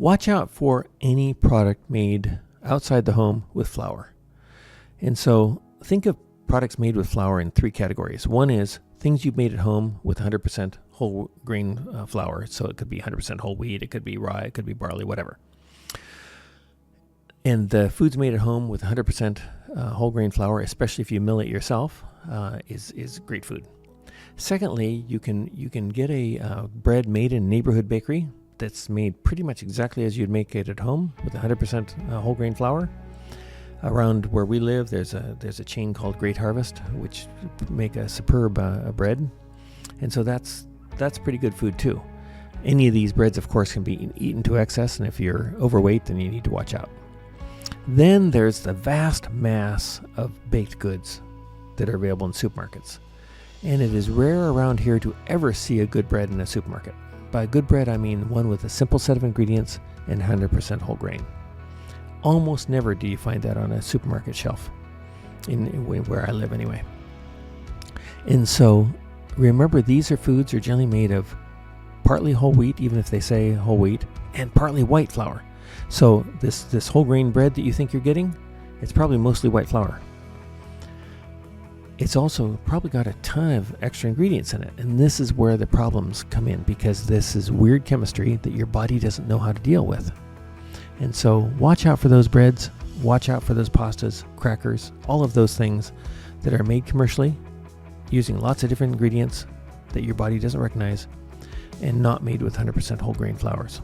Watch out for any product made outside the home with flour. And so think of products made with flour in three categories. One is things you've made at home with 100% whole grain flour. So it could be 100% whole wheat, it could be rye, it could be barley, whatever. And the foods made at home with 100% whole grain flour, especially if you mill it yourself, is great food. Secondly, you can get a bread made in a neighborhood bakery that's made pretty much exactly as you'd make it at home with 100% whole grain flour. Around where we live, there's a chain called Great Harvest, which make a superb bread, and so that's pretty good food too. Any of these breads, of course, can be eaten to excess, and if you're overweight, then you need to watch out. Then there's the vast mass of baked goods that are available in supermarkets, and it is rare around here to ever see a good bread in a supermarket. By good bread, I mean one with a simple set of ingredients and 100% whole grain. Almost never do you find that on a supermarket shelf, in where I live anyway. And so remember, these foods are generally made of partly whole wheat, even if they say whole wheat, and partly white flour. So this whole grain bread that you think you're getting, it's probably mostly white flour. It's also probably got a ton of extra ingredients in it, and this is where the problems come in, because this is weird chemistry that your body doesn't know how to deal with. And so watch out for those breads, watch out for those pastas, crackers, all of those things that are made commercially using lots of different ingredients that your body doesn't recognize and not made with 100% whole grain flours.